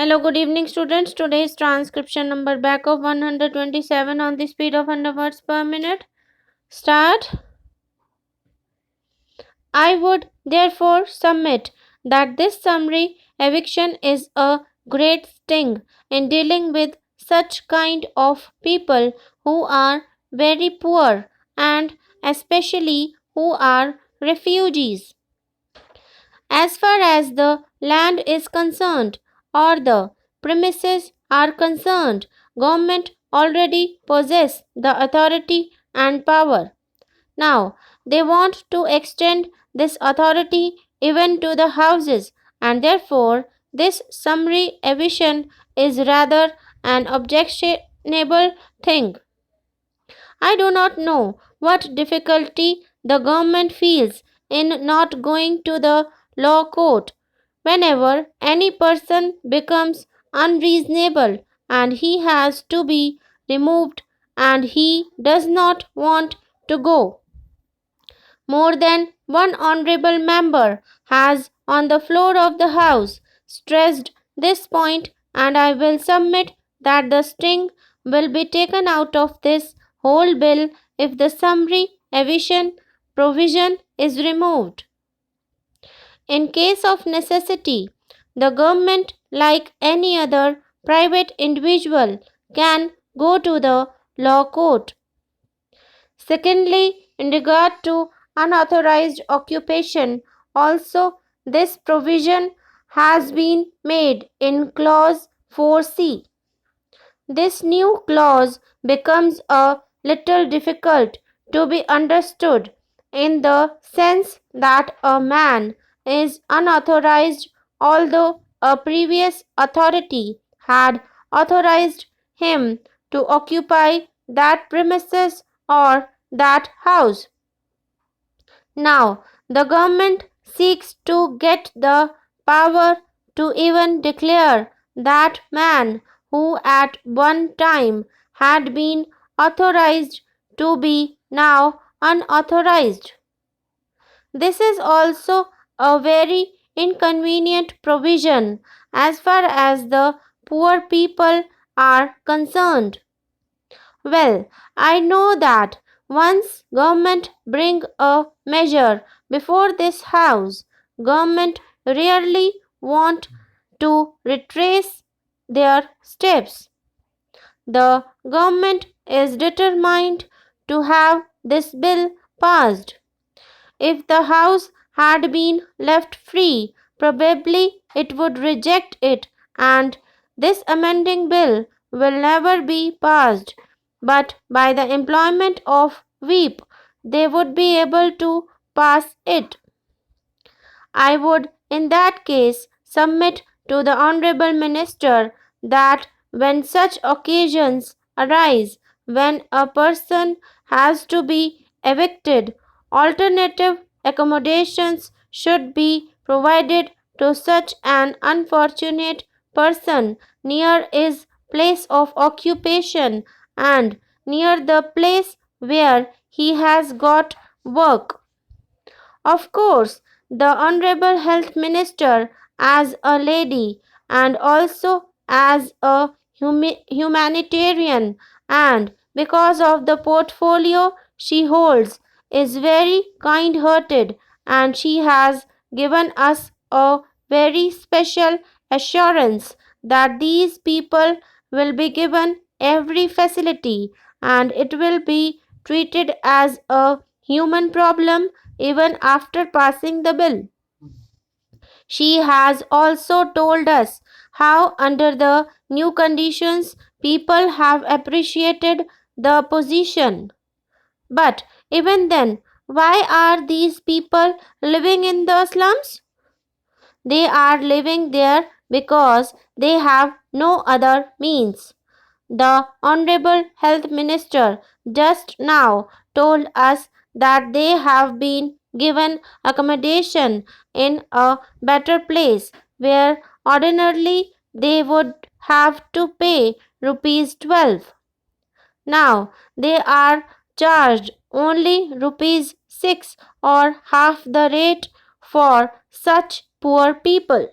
Hello, good evening, students. Today's transcription number back of 127 on the speed of 100 words per minute. Start. I would therefore submit that this summary eviction is a great sting in dealing with such kind of people who are very poor and especially who are refugees. As far as the land is concerned or the premises are concerned, government already possess the authority and power. Now, they want to extend this authority even to the houses, and therefore, this summary eviction is rather an objectionable thing. I do not know what difficulty the government feels in not going to the law court whenever any person becomes unreasonable and he has to be removed and he does not want to go. More than one honorable member has on the floor of the House stressed this point, and I will submit that the sting will be taken out of this whole bill if the summary eviction provision is removed. In case of necessity, the government, like any other private individual, can go to the law court. Secondly, in regard to unauthorized occupation, also this provision has been made in clause 4C. This new clause becomes a little difficult to be understood in the sense that a man is unauthorized although a previous authority had authorized him to occupy that premises or that house. Now, the government seeks to get the power to even declare that man who at one time had been authorized to be now unauthorized. This is also a very inconvenient provision as far as the poor people are concerned. Well, I know that once government bring a measure before this house, government rarely want to retrace their steps. The government is determined to have this bill passed. If the House had been left free, probably it would reject it and this amending bill will never be passed. But by the employment of whip, they would be able to pass it. I would, in that case, submit to the Honorable Minister that when such occasions arise, when a person has to be evicted, alternative accommodations should be provided to such an unfortunate person near his place of occupation and near the place where he has got work. Of course, the Honorable Health Minister, as a lady and also as a humanitarian, and because of the portfolio she holds, is very kind hearted, and she has given us a very special assurance that these people will be given every facility and it will be treated as a human problem even after passing the bill. She has also told us how, under the new conditions, people have appreciated the position. But even then, why are these people living in the slums? They are living there because they have no other means. The Honorable Health Minister just now told us that they have been given accommodation in a better place where ordinarily they would have to pay rupees 12. Now they are charged only rupees 6 or half the rate for such poor people.